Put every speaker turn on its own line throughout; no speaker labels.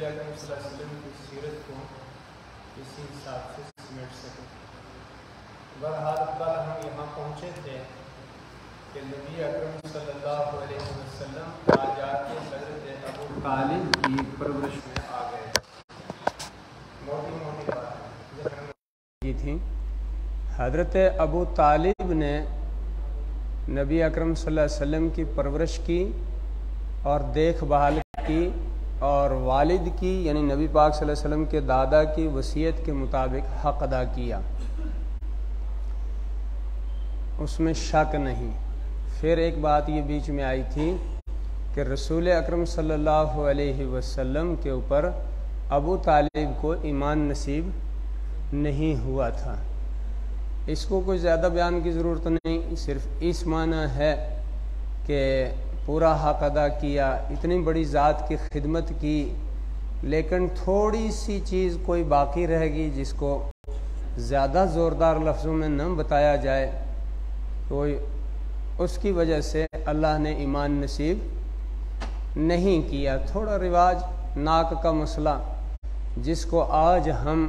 अकरम सल्लल्लाहु अलैहि वसल्लम की सीरत को इसी हिसाब से समेट सकें। बहरहाल कल हम यहाँ पहुँचे थे कि नबी अकरम सल्लल्लाहु अलैहि वसल्लम जाके हज़रत अबू तालिब की परवरिश में आ गए। मोटी मोटी बात की थी। हज़रत अबू तालिब ने नबी अकरम सल्लल्लाहु अलैहि वसल्लम की परवरिश की और देखभाल की और वालिद की यानी नबी पाक सल्लल्लाहु अलैहि वसल्लम के दादा की वसीयत के मुताबिक हक़ अदा किया, उसमें शक नहीं। फिर एक बात ये बीच में आई थी कि रसूल अकरम सल्लल्लाहु अलैहि वसल्लम के ऊपर अबू तालिब को ईमान नसीब नहीं हुआ था। इसको कोई ज़्यादा बयान की ज़रूरत नहीं, सिर्फ इस माना है कि पूरा हक़ अदा किया, इतनी बड़ी ज़ात की खिदमत की, लेकिन थोड़ी सी चीज़ कोई बाकी रहेगी जिसको ज़्यादा ज़ोरदार लफ्ज़ों में न बताया जाए, तो उसकी वजह से अल्लाह ने ईमान नसीब नहीं किया। थोड़ा रिवाज नाक का मसला जिसको आज हम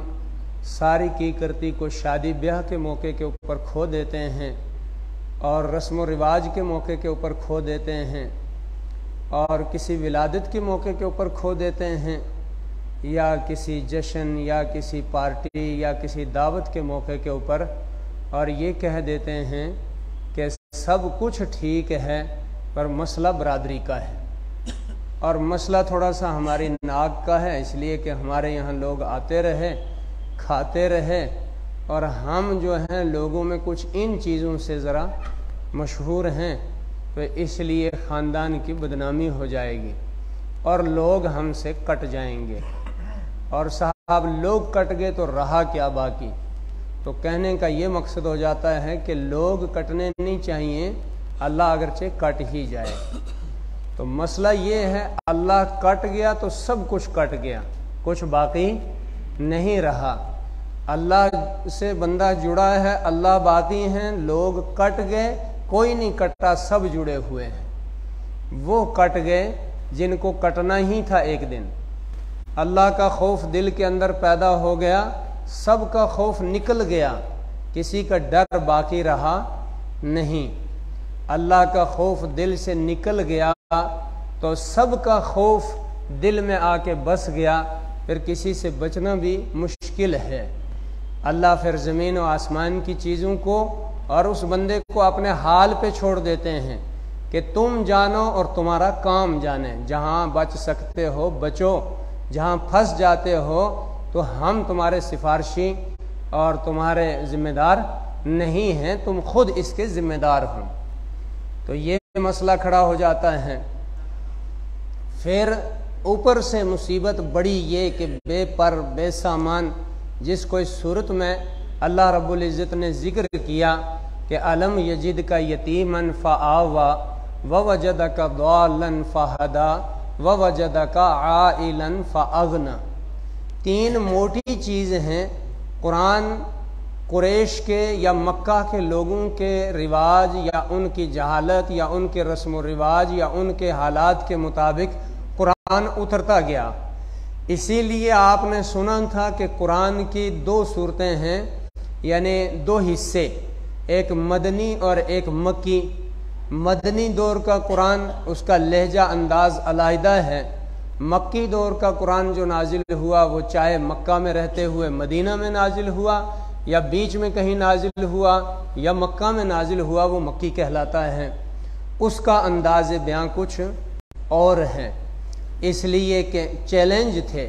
सारी की करती को शादी ब्याह के मौके के ऊपर खो देते हैं और रस्म व रिवाज के मौके के ऊपर खो देते हैं और किसी विलादत के मौके के ऊपर खो देते हैं या किसी जश्न या किसी पार्टी या किसी दावत के मौके के ऊपर, और ये कह देते हैं कि सब कुछ ठीक है पर मसला बरादरी का है और मसला थोड़ा सा हमारी नाक का है, इसलिए कि हमारे यहाँ लोग आते रहे खाते रहे और हम जो हैं लोगों में कुछ इन चीज़ों से ज़रा मशहूर हैं, तो इसलिए ख़ानदान की बदनामी हो जाएगी और लोग हमसे कट जाएंगे। और साहब लोग कट गए तो रहा क्या बाकी। तो कहने का ये मकसद हो जाता है कि लोग कटने नहीं चाहिए, अल्लाह अगरचे कट ही जाए। तो मसला ये है, अल्लाह कट गया तो सब कुछ कट गया, कुछ बाकी नहीं रहा। अल्लाह से बंदा जुड़ा है, अल्लाह बाकी हैं, लोग कट गए, कोई नहीं कटा, सब जुड़े हुए हैं। वो कट गए जिनको कटना ही था एक दिन। अल्लाह का खौफ दिल के अंदर पैदा हो गया, सब का खौफ निकल गया, किसी का डर बाकी रहा नहीं। अल्लाह का खौफ दिल से निकल गया तो सब का खौफ दिल में आके बस गया, फिर किसी से बचना भी मुश्किल है। अल्लाह फिर ज़मीन और आसमान की चीज़ों को और उस बंदे को अपने हाल पे छोड़ देते हैं कि तुम जानो और तुम्हारा काम जाने। जहाँ बच सकते हो बचो, जहाँ फंस जाते हो तो हम तुम्हारे सिफारशी और तुम्हारे ज़िम्मेदार नहीं हैं, तुम खुद इसके ज़िम्मेदार हो। तो ये मसला खड़ा हो जाता है। फिर ऊपर से मुसीबत बड़ी ये कि बेपर बेसामान, जिसको इस सूरत में अल्लाह रब्बुल इज़्ज़त ने ज़िक्र किया कि अलम यजिद का यतीमन फ़आवा व वजदका दालन फ़हदा व वजदका आइलन फ़अगना। तीन मोटी चीज़ हैं कुरान कुरैश के या मक्का के लोगों के रिवाज या उनकी जहालत या उनके रस्म व रिवाज या उनके हालात के मुताबिक कुरान उतरता गया। इसीलिए आपने सुना था कि कुरान की दो सूरतें हैं, यानी दो हिस्से, एक मदनी और एक मक्की। मदनी दौर का कुरान उसका लहजा अंदाज अलहदा है। मक्की दौर का कुरान जो नाजिल हुआ वो चाहे मक्का में रहते हुए मदीना में नाजिल हुआ या बीच में कहीं नाजिल हुआ या मक्का में नाजिल हुआ, वो मक्की कहलाता है। उसका अंदाज बयां कुछ और है, इसलिए कि चैलेंज थे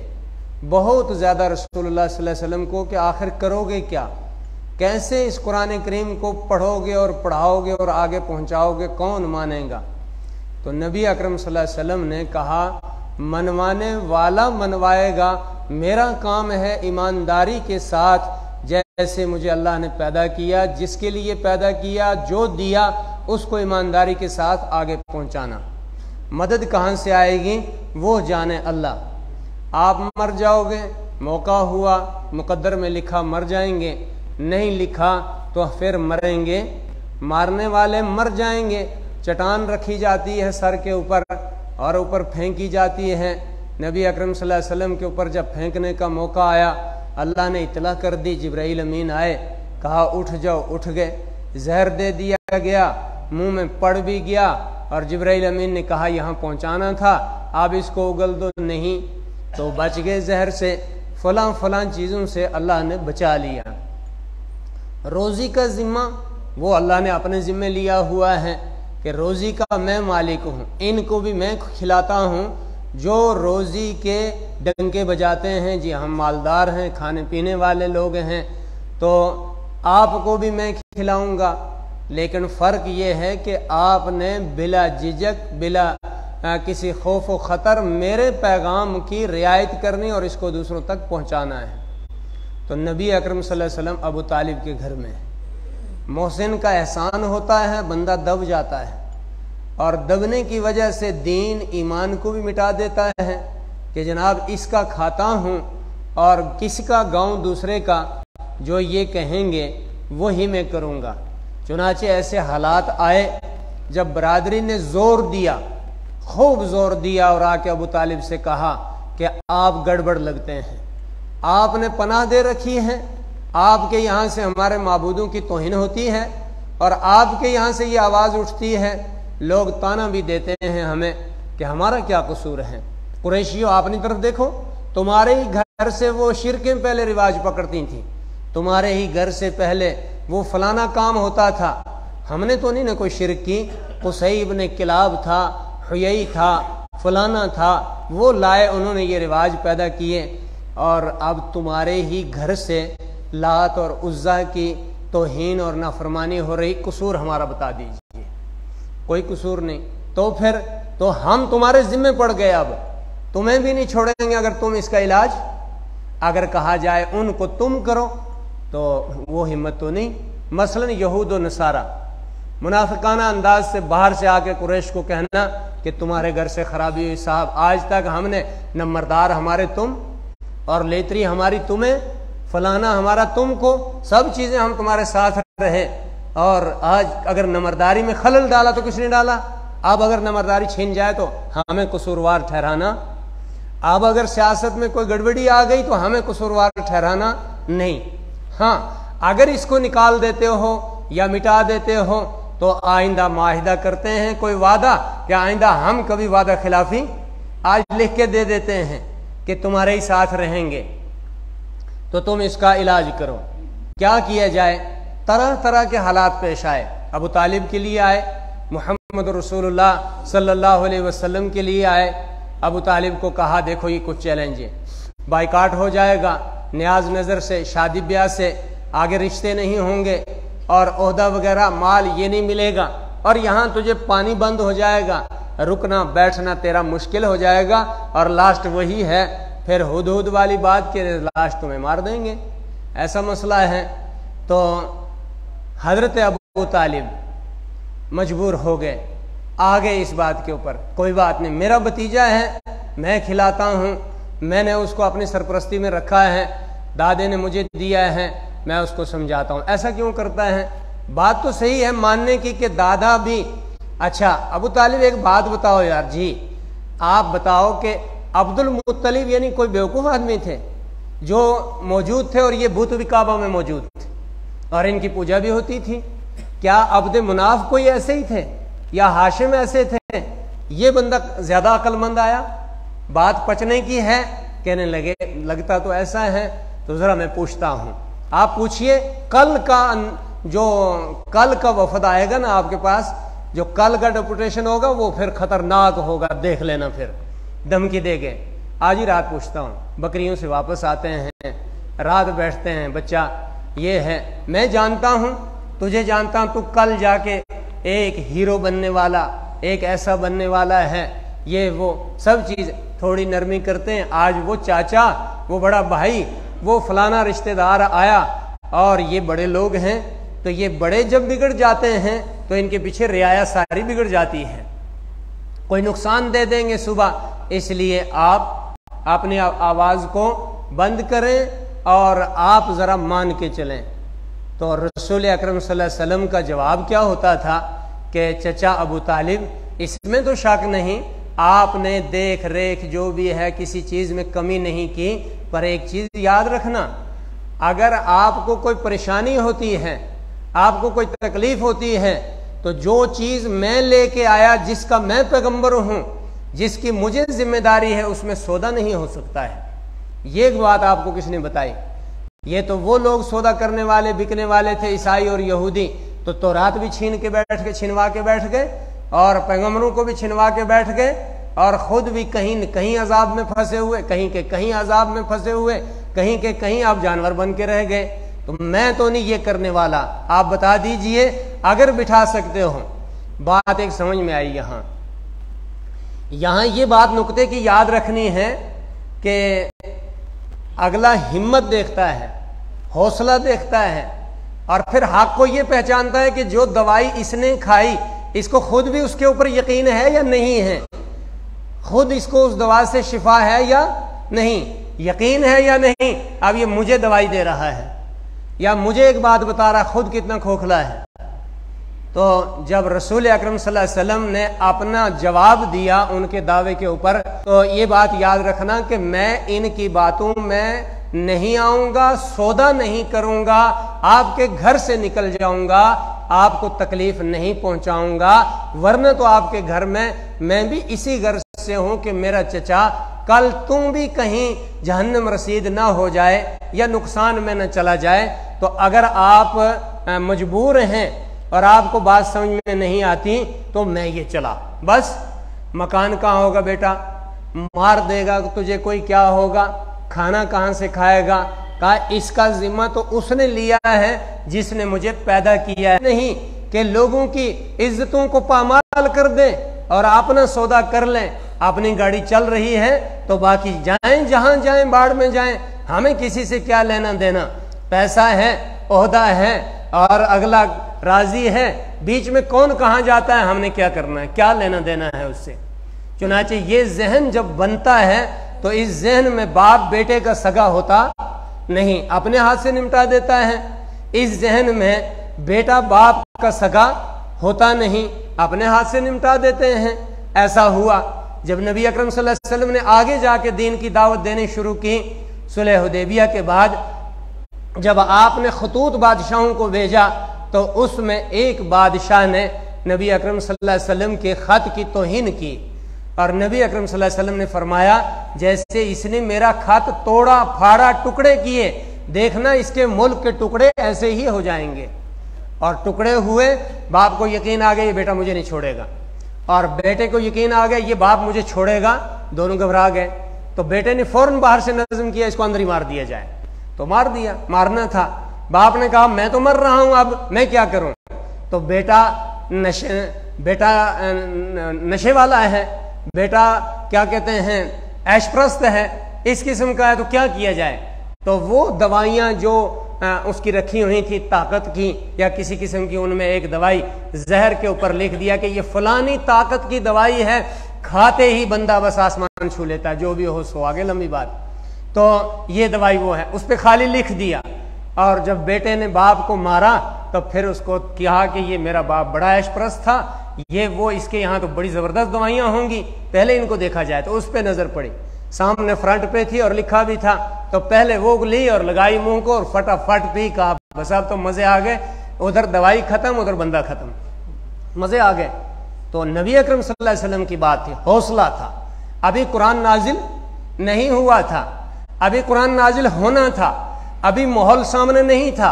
बहुत ज़्यादा रसूलुल्लाह सल्लल्लाहु अलैहि वसल्लम को कि आखिर करोगे क्या, कैसे इस कुरान करीम को पढ़ोगे और पढ़ाओगे और आगे पहुंचाओगे, कौन मानेगा। तो नबी अकरम सल्लल्लाहु अलैहि वसल्लम ने कहा मनवाने वाला मनवाएगा, मेरा काम है ईमानदारी के साथ जैसे मुझे अल्लाह ने पैदा किया, जिसके लिए पैदा किया, जो दिया उसको ईमानदारी के साथ आगे पहुंचाना। मदद कहाँ से आएगी वो जाने अल्लाह। आप मर जाओगे, मौका हुआ, मुकद्दर में लिखा मर जाएंगे, नहीं लिखा तो फिर मरेंगे, मारने वाले मर जाएंगे। चट्टान रखी जाती है सर के ऊपर और ऊपर फेंकी जाती है नबी अकरम सल्लल्लाहु अलैहि वसल्लम के ऊपर जब फेंकने का मौका आया, अल्लाह ने इतला कर दी, जिब्राईल अमीन आए, कहा उठ जाओ, उठ गए। जहर दे दिया गया, मुंह में पड़ भी गया, और जिब्राईल अमीन ने कहा यहाँ पहुँचाना था, आप इसको उगल दो, नहीं तो बच गए जहर से। फलां फलां चीज़ों से अल्लाह ने बचा लिया। रोज़ी का ज़िम्मा वो अल्लाह ने अपने ज़िम्मे लिया हुआ है कि रोज़ी का मैं मालिक हूँ, इनको भी मैं खिलाता हूँ। जो रोज़ी के डंके बजाते हैं, जी हम मालदार हैं, खाने पीने वाले लोग हैं, तो आपको भी मैं खिलाऊंगा। लेकिन फ़र्क ये है कि आपने बिला झिझक, बिला किसी खौफ व ख़तर मेरे पैगाम की रियायत करनी और इसको दूसरों तक पहुँचाना है। तो नबी अकरम सल्लल्लाहु अलैहि वसल्लम अबू तालिब के घर में मोहसिन का एहसान होता है, बंदा दब जाता है, और दबने की वजह से दीन ईमान को भी मिटा देता है कि जनाब इसका खाता हूँ और किसका गाँव दूसरे का, जो ये कहेंगे वही मैं करूँगा। चुनाचे ऐसे हालात आए जब बरादरी ने जोर दिया, खूब जोर दिया, और आके अबू तालिब से कहा कि आप गड़बड़ लगते हैं, आपने पनाह दे रखी है, आपके यहाँ से हमारे माबूदों की तौहीन होती है, और आपके यहाँ से ये आवाज़ उठती है, लोग ताना भी देते हैं हमें कि हमारा क्या कसूर है। कुरैशियों अपनी तरफ देखो, तुम्हारे ही घर से वो शिरकें पहले रिवाज पकड़ती थी, तुम्हारे ही घर से पहले वो फलाना काम होता था, हमने तो नहीं ना कोई शिरक की। कुसै इब्न किलाब था, हुयई था, फलाना था, वो लाए, उन्होंने ये रिवाज पैदा किए, और अब तुम्हारे ही घर से लात और उज़्ज़ा की तौहीन और नाफरमानी हो रही, कसूर हमारा बता दीजिए। कोई कसूर नहीं, तो फिर तो हम तुम्हारे जिम्मे पड़ गए, अब तुम्हें भी नहीं छोड़ेंगे अगर तुम इसका इलाज, अगर कहा जाए उनको तुम करो तो वो हिम्मत तो नहीं। मसलन यहूद और नसारा मुनाफिकाना अंदाज से बाहर से आके कुरैश को कहना कि तुम्हारे घर से खराबी हुई साहब, आज तक हमने नंबरदार हमारे तुम, और लेतरी हमारी तुम्हें, फलाना हमारा तुमको, सब चीज़ें हम तुम्हारे साथ रहे, और आज अगर नंबरदारी में खलल डाला तो किसने डाला, अब अगर नंबरदारी छीन जाए तो हमें कसूरवार ठहराना, अब अगर सियासत में कोई गड़बड़ी आ गई तो हमें कसूरवार ठहराना नहीं। हाँ, अगर इसको निकाल देते हो या मिटा देते हो तो आइंदा माहिदा करते हैं कोई वादा, या आइंदा हम कभी वादा खिलाफी आज लिख के दे देते हैं कि तुम्हारे ही साथ रहेंगे, तो तुम इसका इलाज करो। क्या किया जाए? तरह तरह के हालात पेश आए। अबू तालिब के लिए आए, मोहम्मद रसूलुल्लाह सल्लल्लाहु अलैहि वसल्लम के लिए आए। अबू तालिब को कहा देखो ये कुछ चैलेंज है, बाइकाट हो जाएगा, न्याज नज़र से, शादी ब्याह से आगे रिश्ते नहीं होंगे, और ओहदा वगैरह माल ये नहीं मिलेगा, और यहाँ तुझे पानी बंद हो जाएगा, रुकना बैठना तेरा मुश्किल हो जाएगा, और लास्ट वही है फिर हुदहुद वाली बात के लास्ट तुम्हें मार देंगे, ऐसा मसला है। तो हजरत अबू तालिब मजबूर हो गए, आ गए इस बात के ऊपर, कोई बात नहीं, मेरा भतीजा है, मैं खिलाता हूँ, मैंने उसको अपनी सरपरस्ती में रखा है, दादे ने मुझे दिया है, मैं उसको समझाता हूँ। ऐसा क्यों करता है? बात तो सही है मानने की कि दादा भी। अच्छा अबू तालिब एक बात बताओ यार जी, आप बताओ कि अब्दुल मुत्तलिब यानी कोई बेवकूफ़ आदमी थे जो मौजूद थे, और ये बुत भी काबा में मौजूद थे और इनकी पूजा भी होती थी। क्या अब्द मुनाफ कोई ऐसे ही थे या हाशिम ऐसे थे? ये बंदा ज्यादा अक्लमंद आया, बात पचने की है, कहने लगे लगता तो ऐसा है, तो जरा मैं पूछता हूं। आप पूछिए, कल का वफद आएगा ना आपके पास, जो कल का डेपुटेशन होगा वो फिर खतरनाक होगा, देख लेना, फिर धमकी देंगे। आज ही रात पूछता हूँ, बकरियों से वापस आते हैं, रात बैठते हैं, बच्चा ये है, मैं जानता हूँ, तुझे जानता हूँ, तू कल जाके एक हीरो बनने वाला, एक ऐसा बनने वाला है, ये वो सब चीज़ थोड़ी नरमी करते हैं। आज वो चाचा, वो बड़ा भाई, वो फलाना रिश्तेदार आया, और ये बड़े लोग हैं, तो ये बड़े जब बिगड़ जाते हैं तो इनके पीछे रियाया सारी बिगड़ जाती है, कोई नुकसान दे देंगे सुबह। इसलिए आप अपनी आवाज़ को बंद करें और आप ज़रा मान के चलें। तो रसूल अकरम सल्लल्लाहु अलैहि वसल्लम का जवाब क्या होता था कि चचा अबू तालिब, इसमें तो शक नहीं, आपने देख रेख जो भी है किसी चीज में कमी नहीं की। पर एक चीज याद रखना, अगर आपको कोई परेशानी होती है, आपको कोई तकलीफ होती है, तो जो चीज मैं लेके आया, जिसका मैं पैगंबर हूं, जिसकी मुझे जिम्मेदारी है, उसमें सौदा नहीं हो सकता है। ये एक बात आपको किसने बताई? ये तो वो लोग सौदा करने वाले, बिकने वाले थे, ईसाई और यहूदी। तो तौरात भी छिनवा के बैठ गए और पैगंबरों को भी छिनवा के बैठ गए और खुद भी कहीं न कहीं अजाब में फंसे हुए, कहीं के कहीं अजाब में फंसे हुए, कहीं के कहीं आप जानवर बन के रह गए। तो मैं तो नहीं ये करने वाला, आप बता दीजिए अगर बिठा सकते हो। बात एक समझ में आई। यहां ये बात नुक्ते की याद रखनी है कि अगला हिम्मत देखता है, हौसला देखता है और फिर हक को ये पहचानता है कि जो दवाई इसने खाई, इसको खुद भी उसके ऊपर यकीन है या नहीं है, खुद इसको उस दवा से शिफा है या नहीं, यकीन है या नहीं। अब ये मुझे दवाई दे रहा है या मुझे एक बात बता रहा, खुद कितना खोखला है। तो जब रसूल अकरम सल्लल्लाहु अलैहि वसल्लम ने अपना जवाब दिया उनके दावे के ऊपर, तो ये बात याद रखना कि मैं इनकी बातों में नहीं आऊंगा, सौदा नहीं करूंगा, आपके घर से निकल जाऊंगा, आपको तकलीफ नहीं पहुंचाऊंगा। वरना तो आपके घर में मैं भी इसी घर से हूं कि मेरा चचा कल तुम भी कहीं जहन्नम रसीद ना हो जाए या नुकसान में न चला जाए। तो अगर आप मजबूर हैं और आपको बात समझ में नहीं आती तो मैं ये चला, बस मकान कहाँ होगा बेटा, मार देगा तुझे कोई, क्या होगा, खाना कहाँ से खाएगा। कहा इसका जिम्मा तो उसने लिया है जिसने मुझे पैदा किया है, नहीं कि लोगों की इज्जतों को पामाल कर दे और अपना सौदा कर लें। अपनी गाड़ी चल रही है तो बाकी जाएं, जहां जाएं, बाढ़ में जाएं, हमें किसी से क्या लेना देना। पैसा है, ओहदा है और अगला राजी है, बीच में कौन कहां जाता है, हमने क्या करना है, क्या लेना देना है उससे। चुनाचे ये जहन जब बनता है तो इस जहन में बाप बेटे का सगा होता नहीं, अपने हाथ से निपटा देता है। इस जहन में बेटा बाप का सगा होता नहीं, अपने हाथ से निपटा देते हैं। ऐसा हुआ जब नबी अकरम सल्लल्लाहु अलैहि वसल्लम ने आगे जाके दीन की दावत देनी शुरू की, सुलह हुदैबिया के बाद जब आपने खतूत बादशाहों को भेजा, तो उसमें एक बादशाह ने नबी अकरम सल्लल्लाहु अलैहि वसल्लम के खत की तौहीन की और नबी अकरम सल्लल्लाहु अलैहि वसल्लम ने फरमाया, जैसे इसने मेरा खत तोड़ा फाड़ा टुकड़े किए, देखना इसके मुल्क के टुकड़े ऐसे ही हो जाएंगे। और टुकड़े हुए, बाप को यकीन आ गया ये बेटा मुझे नहीं छोड़ेगा, और बेटे को यकीन आ गया ये बाप मुझे छोड़ेगा, दोनों घबरा गए। तो बेटे ने फौरन बाहर से नज़म किया इसको अंदर ही मार दिया जाए, तो मार दिया, मारना था। बाप ने कहा मैं तो मर रहा हूं, अब मैं क्या करूं। तो बेटा नशे वाला है, बेटा क्या कहते हैं ऐशप्रस्त है, इस किस्म का है, तो क्या किया जाए। तो वो दवाइयां जो उसकी रखी हुई थी ताकत की या किसी किस्म की, उनमें एक दवाई जहर के ऊपर लिख दिया कि ये फलानी ताकत की दवाई है, खाते ही बंदा बस आसमान छू लेता है, जो भी हो सो आगे लंबी बात। तो ये दवाई वो है, उस पर खाली लिख दिया। और जब बेटे ने बाप को मारा तो फिर उसको कहा कि ये मेरा बाप बड़ा ऐशप्रस्त था, ये वो, इसके यहाँ तो बड़ी जबरदस्त दवाइयां होंगी, पहले इनको देखा जाए। तो उस पर नजर पड़ी, सामने फ्रंट पे थी और लिखा भी था, तो पहले वो ली और लगाई मुंह को और फटाफट पी। कहा बस अब तो मजे आ गए, उधर दवाई खत्म उधर बंदा खत्म, मजे आ गए। तो नबी अकरम सल्लल्लाहु अलैहि वसल्लम की बात थी, हौसला था, अभी कुरान नाजिल नहीं हुआ था, अभी कुरान नाजिल होना था, अभी माहौल सामने नहीं था,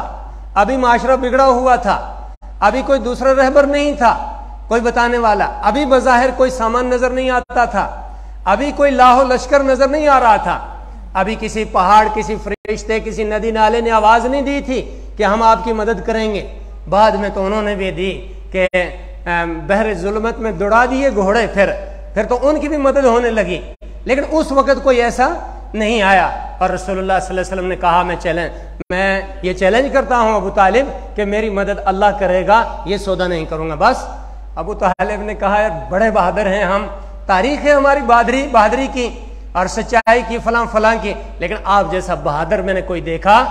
अभी माशरा बिगड़ा हुआ था, अभी कोई दूसरा रहबर नहीं था, कोई बताने वाला, अभी बज़ाहिर कोई सामान नजर नहीं आता था, अभी कोई लाहो लश्कर नजर नहीं आ रहा था, अभी किसी पहाड़, किसी फरिश्ते, किसी नदी नाले ने आवाज नहीं दी थी कि हम आपकी मदद करेंगे। बाद में तो उन्होंने भी दी कि बहरे जुल्मत में दौड़ा दिए घोड़े, फिर तो उनकी भी मदद होने लगी। लेकिन उस वक्त कोई ऐसा नहीं आया और रसूलुल्लाह सल्लल्लाहु अलैहि वसल्लम ने कहा मैं ये चैलेंज करता हूं अबू तालिब कि मेरी मदद अल्लाह करेगा, ये सौदा नहीं करूंगा। बस अबू तालिब ने कहा यार बड़े बहादुर हैं हम, तारीख है हमारी बहादुरी की और सच्चाई की, फलां की, लेकिन आप जैसा बहादुर मैंने कोई देखा।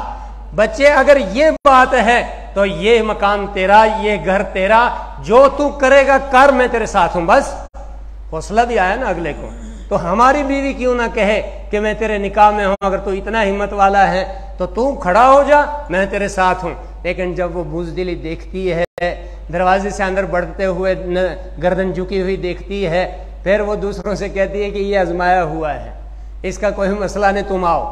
बच्चे अगर ये बात है तो ये मकान तेरा, ये घर तेरा, जो तू करेगा कर, मैं तेरे साथ हूं, बस
हौसला भी आया ना अगले को। तो हमारी बीवी क्यों ना कहे कि मैं तेरे निकाह में हूं, अगर तू इतना हिम्मत वाला है तो तू खड़ा हो जा, मैं तेरे साथ हूं। लेकिन जब वो बुज़दिली देखती है, दरवाजे से अंदर बढ़ते हुए गर्दन झुकी हुई देखती है, फिर वो दूसरों से कहती है कि ये आजमाया हुआ है, इसका कोई मसला नहीं, तुम आओ,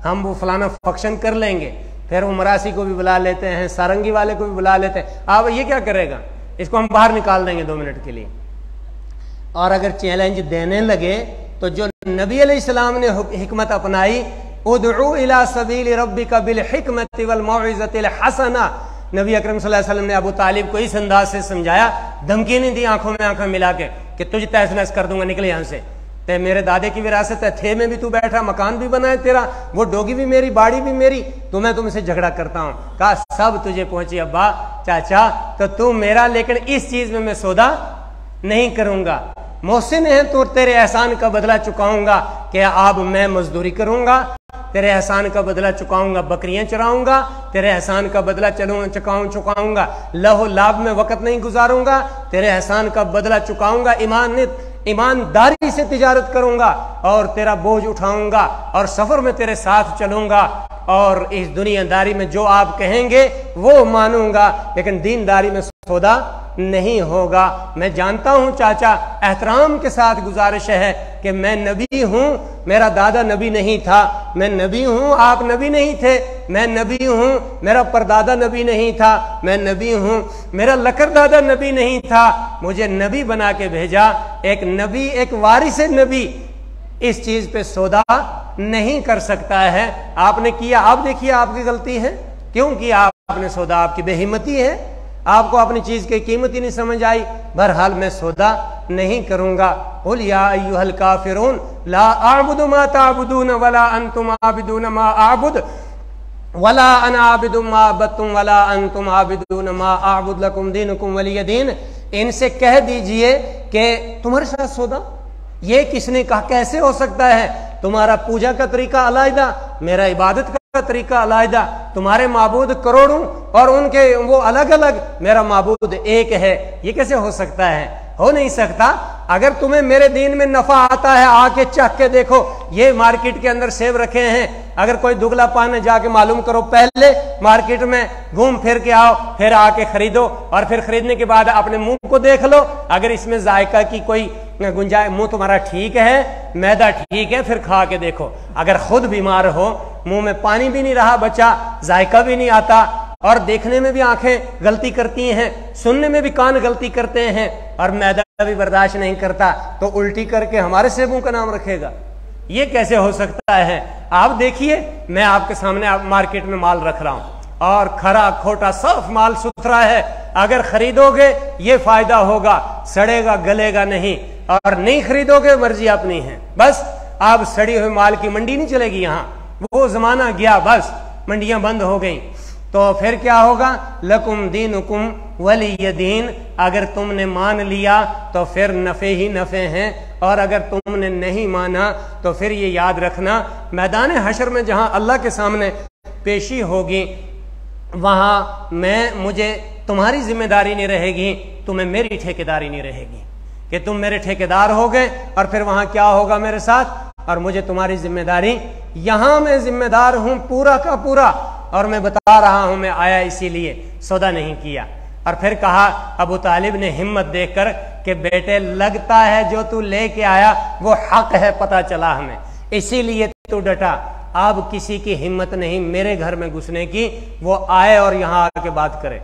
हम वो फलाना फंक्शन कर लेंगे। फिर वो मरासी को भी बुला लेते हैं, सारंगी वाले को भी बुला लेते हैं, अब ये क्या करेगा, इसको हम बाहर निकाल देंगे 2 मिनट के लिए। और अगर चैलेंज देने लगे तो जो नबी अलैहिस्सलाम ने हिकमत अपनाई, उदउ इला सबील रब्बिका बिल हिकमति वल मौइज़तिल हसना, नबी अकरम सल्लल्लाहु अलैहि वसल्लम ने अबू तालिब को इस अंदाज से समझाया, धमकी नहीं दी आंखों में आंखें मिला के कि तुझे तहस नहस कर दूंगा, निकले यहां से, ते मेरे दादे की विरासत है, थे में भी तू बैठा, मकान भी बना है तेरा, वो डोगी भी मेरी, बाड़ी भी मेरी, तो मैं तुमसे झगड़ा करता हूं। कहा सब तुझे पहुंची अब्बा, चाचा, तो तू मेरा, लेकिन इस चीज में मैं सौदा नहीं करूंगा। मोहसिन है तो तेरे एहसान का बदला चुकाऊंगा कि अब मैं मजदूरी करूंगा, तेरे एहसान का बदला चुकाऊंगा, बकरियां चराऊंगा, तेरे एहसान का बदला चुकाऊंगा, लहो लाभ में वक्त नहीं गुजारूंगा, तेरे एहसान का बदला चुकाऊंगा, ईमानदारी से तिजारत करूंगा और तेरा बोझ उठाऊंगा और सफर में तेरे साथ चलूंगा और इस दुनियादारी में जो आप कहेंगे वो मानूंगा, लेकिन दीनदारी में सौदा नहीं होगा। मैं जानता हूं चाचा, एहतराम के साथ गुजारिश है कि मैं नबी हूं, मेरा दादा नबी नहीं था, मैं नबी हूं, आप नबी नहीं थे, मैं नबी हूं, मेरा परदादा नबी नहीं था, मैं नबी हूं, मेरा लकरदादा नबी नहीं था, मुझे नबी बना के भेजा, एक नबी, एक वारिस नबी इस चीज पे सौदा नहीं कर सकता है। आपने किया, आप देखिए आपकी गलती है, क्यों किया आपने सौदा, आपकी बेहिम्मती है, आपको अपनी चीज की कीमत ही नहीं समझ आई। बहरहाल मैं सौदा नहीं करूंगा। कुल या अय्युहल काफिरून ला अअबुदु मा तअबुदून वला अंतुम आबिदून मा अअबुद वला अना आबिदु मा अबदतुम वला अंतुम आबिदून मा अअबुद लकुम दीनुकुम वलिय दीन। इनसे कह दीजिए कि तुम्हारे साथ सौदा, ये किसने कहा, कैसे हो सकता है, तुम्हारा पूजा का तरीका अलग, मेरा इबादत का तरीका अलग, तुम्हारे माबूद करोड़ों और उनके वो अलग अलग, मेरा माबूद एक है, ये कैसे हो सकता है, हो नहीं सकता। अगर तुम्हें मेरे दीन में नफा आता है, आके चख के देखो, ये मार्केट के अंदर सेब रखे हैं, अगर कोई दुगला पान जाके मालूम करो, पहले मार्केट में घूम फिर के आओ, फिर आके खरीदो और फिर खरीदने के बाद अपने मुंह को देख लो, अगर इसमें जायका की कोई गुंजाइश, मुंह तुम्हारा ठीक है, मैदा ठीक है, फिर खा के देखो। अगर खुद बीमार हो, मुंह में पानी भी नहीं रहा बचा, जायका भी नहीं आता और देखने में भी आंखें गलती करती हैं, सुनने में भी कान गलती करते हैं और मैदा भी बर्दाश्त नहीं करता, तो उल्टी करके हमारे सेबों का नाम रखेगा, ये कैसे हो सकता है। आप देखिए, मैं आपके सामने आप मार्केट में माल रख रहा हूं और खरा खोटा साफ माल सुथरा है, अगर खरीदोगे ये फायदा होगा, सड़ेगा गलेगा नहीं, और नहीं खरीदोगे मर्जी अपनी है। बस अब सड़ी हुई माल की मंडी नहीं चलेगी यहाँ, वो जमाना गया, बस मंडियां बंद हो गई। तो फिर क्या होगा, लकुम दीनुकुम वलिय दीन, अगर तुमने मान लिया तो फिर नफे ही नफे हैं, और अगर तुमने नहीं माना तो फिर ये याद रखना, मैदान हशर में जहां अल्लाह के सामने पेशी होगी, वहां मुझे तुम्हारी जिम्मेदारी नहीं रहेगी, तुम्हें मेरी ठेकेदारी नहीं रहेगी कि तुम मेरे ठेकेदार हो गए, और फिर वहां क्या होगा मेरे साथ, और मुझे तुम्हारी जिम्मेदारी, यहां मैं जिम्मेदार हूं पूरा का पूरा, और मैं बता रहा हूं मैं आया इसीलिए, सौदा नहीं किया। और फिर कहा अबू तालिब ने हिम्मत देखकर कि बेटे लगता है जो तू लेके आया वो हक है, पता चला हमें, इसीलिए तू डटा। अब किसी की हिम्मत नहीं मेरे घर में घुसने की, वो आए और यहाँ आके बात करे।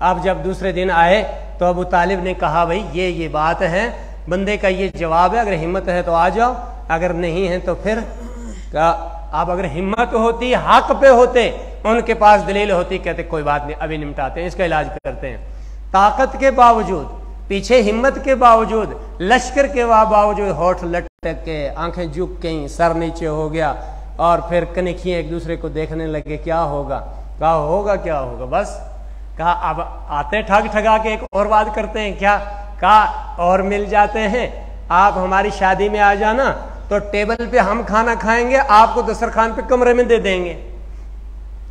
अब जब दूसरे दिन आए तो अबू तालिब ने कहा भाई ये बात है, बंदे का ये जवाब है, अगर हिम्मत है तो आ जाओ, अगर नहीं है तो फिर अब अगर हिम्मत होती, हक पे होते, उनके पास दलील होती, कहते कोई बात नहीं अभी निपटाते हैं, इसका इलाज करते हैं। ताकत के बावजूद, पीछे हिम्मत के बावजूद, लश्कर के बावजूद होठ लटक के, आंखें झुक गई, सर नीचे हो गया और फिर कनखियां एक दूसरे को देखने लगे, क्या होगा, कहा होगा क्या होगा, बस कहा अब आते ठग ठगा के एक और बात करते हैं क्या, कहा और मिल जाते हैं, आप हमारी शादी में आ जाना तो टेबल पे हम खाना खाएंगे, आपको दस्तरखान पे कमरे में दे देंगे,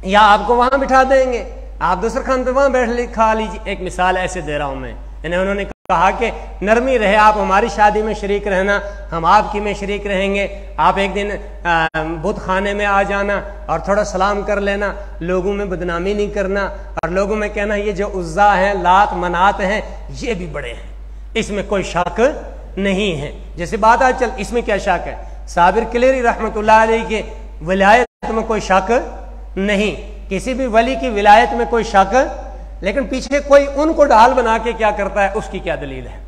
या आपको वहां बिठा देंगे, आप दस्तरखान पे वहां बैठ खा लीजिए। एक मिसाल ऐसे दे रहा हूं मैं, उन्होंने कहा कि नरमी रहे, आप हमारी शादी में शरीक रहना, हम आपकी में शरीक रहेंगे। आप एक दिन बुत खाने में आ जाना और थोड़ा सलाम कर लेना, लोगों में बदनामी नहीं करना और लोगों में कहना ये जो उज़्ज़ा हैं, लात मनात हैं, ये भी बड़े हैं, इसमें कोई शक नहीं है। जैसे बात आज चल, इसमें क्या शक है? साबिर किलेरी रहमतुल्लाह अलैह के विलायत में कोई शक नहीं, किसी भी वली की विलायत में कोई शक, लेकिन पीछे कोई उनको ढाल बना के क्या करता है, उसकी क्या दलील है?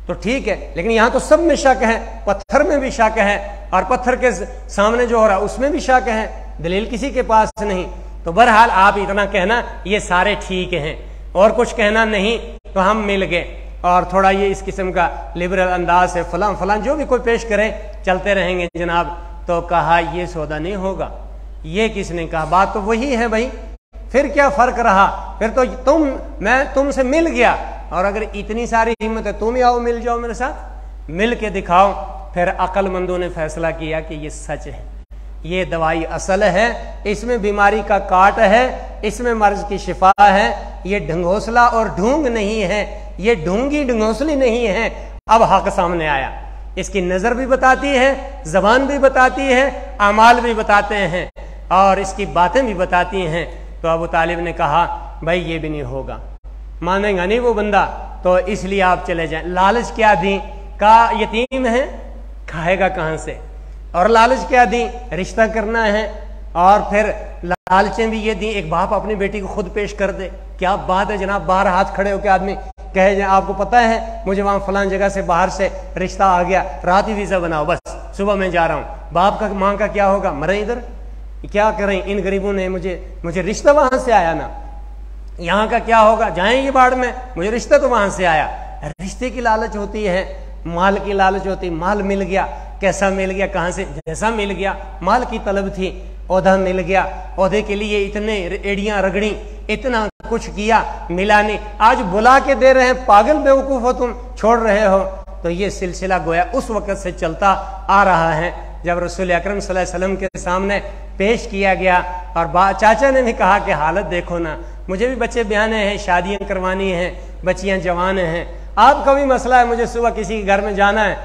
तो ठीक है, लेकिन यहां तो सब में शक है, पत्थर में भी शक है और पत्थर के सामने जो हो रहा है उसमें भी शक है, दलील किसी के पास नहीं। तो बहरहाल आप इतना कहना ये सारे ठीक हैं और कुछ कहना नहीं तो हम मिल गए और थोड़ा ये इस किस्म का लिबरल अंदाज है, फलां फलां जो भी कोई पेश करे चलते रहेंगे जनाब। तो कहा ये सौदा नहीं होगा। ये किसने कहा? बात तो वही है भाई, फिर क्या फर्क रहा? फिर तो मैं तुमसे मिल गया और अगर इतनी सारी हिम्मत है तुम ही आओ मिल जाओ मेरे साथ, मिल के दिखाओ। फिर अक्लमंदों ने फैसला किया कि ये सच है, ये दवाई असल है, इसमें बीमारी का काट है, इसमें मर्ज की शिफा है, ये ढंगोसला और ढूंग नहीं है, ये ढूंगी ढंगोसली नहीं है। अब हक सामने आया, इसकी नजर भी बताती है, जबान भी बताती है, अमाल भी बताते हैं और इसकी बातें भी बताती हैं। तो अबू तालिब ने कहा भाई ये भी नहीं होगा, मानेगा नहीं वो बंदा, तो इसलिए आप चले जाएं। लालच क्या दी? का यतीम है, खाएगा कहां से? और लालच क्या दी? रिश्ता करना है। और फिर लालचें भी ये दी, एक बाप अपनी बेटी को खुद पेश कर दे। क्या बात है जनाब, बाहर हाथ खड़े होकर आदमी कहे जाए आपको पता है मुझे वहां फलां जगह से बाहर से रिश्ता आ गया, रात ही वीजा बनाओ, बस सुबह मैं जा रहा हूं। बाप का मां का क्या होगा? मरे इधर, क्या करें, इन गरीबों ने मुझे रिश्ता वहां से आया ना, यहाँ का क्या होगा, जाएं ये बाढ़ में, मुझे रिश्ता तो वहां से आया। रिश्ते की लालच होती है, माल की लालच होती है। माल मिल गया, कैसा मिल गया, कहां से, जैसा मिल गया, माल की तलब थी, ओहदा मिल गया, ओहदे के लिए इतने एड़ियां रगड़ी, इतना कुछ किया, मिला नहीं, आज बुला के दे रहे हैं, पागल बेवकूफ हो तुम, छोड़ रहे हो। तो ये सिलसिला गोया उस वक्त से चलता आ रहा है जब रसूल अकरम सल्लल्लाहु अलैहि वसल्लम के सामने पेश किया गया। और चाचा ने भी कहा कि हालत देखो ना, मुझे भी बच्चे ब्याने हैं, शादियां करवानी हैं, बच्चियां जवान हैं, आपका भी मसला है, मुझे सुबह किसी के घर में जाना है।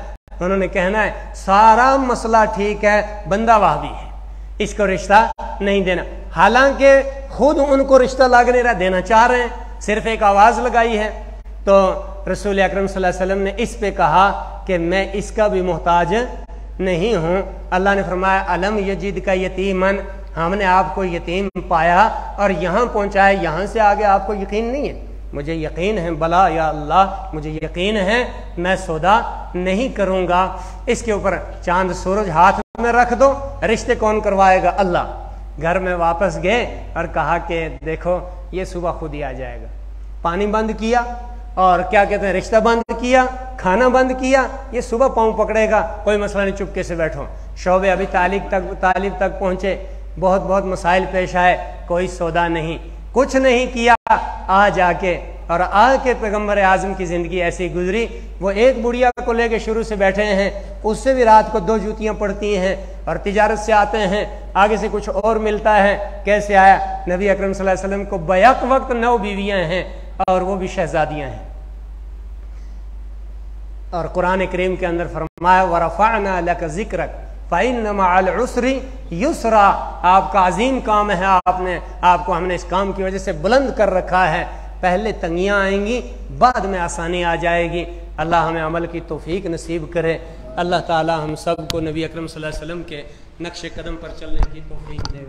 उन्होंने कहना है सारा मसला ठीक है, बंदा वहाबी है, इसको रिश्ता नहीं देना। हालांकि खुद उनको रिश्ता लग नहीं रहा, देना चाह रहे हैं, सिर्फ एक आवाज लगाई है। तो रसूल अकरम सल्लल्लाहु अलैहि वसल्लम ने इस पे कहा कि मैं इसका भी मोहताज नहीं हूं। अल्लाह ने फरमाया अलम यजीद का यतीमन, हमने आपको यतीम पाया और यहां पहुंचाया, यहां से आगे आपको यकीन नहीं है? मुझे यकीन है, बला या अल्लाह मुझे यकीन है, मैं सौदा नहीं करूंगा। इसके ऊपर चांद सूरज हाथ में रख दो, रिश्ते कौन करवाएगा? अल्लाह। घर में वापस गए और कहा कि देखो ये सुबह खुद ही आ जाएगा। पानी बंद किया और क्या कहते हैं, रिश्ता बंद किया, खाना बंद किया, ये सुबह पाँव पकड़ेगा, कोई मसला नहीं, चुपके से बैठो। शोबे अभी तालीब तक पहुंचे, बहुत बहुत मसाइल पेश आए, कोई सौदा नहीं, कुछ नहीं किया। आ जाके और आके पैगंबर आजम की जिंदगी ऐसी गुजरी, वो एक बुढ़िया को लेके शुरू से बैठे हैं, उससे भी रात को 2 जूतियां पड़ती हैं और तिजारत से आते हैं, आगे से कुछ और मिलता है। कैसे आया? नबी अकरम सल्लल्लाहु अलैहि वसल्लम को बैक वक्त 9 बीवियां हैं और वो भी शहजादियां हैं। और कुरान करीम के अंदर फरमाया वरफ़अना लका ज़िक्रक फ़इन्न मअल उसरि युसरा, आपका अजीम काम है, आपको हमने इस काम की वजह से बुलंद कर रखा है। पहले तंगियां आएंगी, बाद में आसानी आ जाएगी। अल्लाह हमें अमल की तौफीक नसीब करे। अल्लाह ताला हम सब को नबी अकरम सल्लल्लाहु अलैहि वसल्लम के नक्शे कदम पर चलने की तौफीक दे।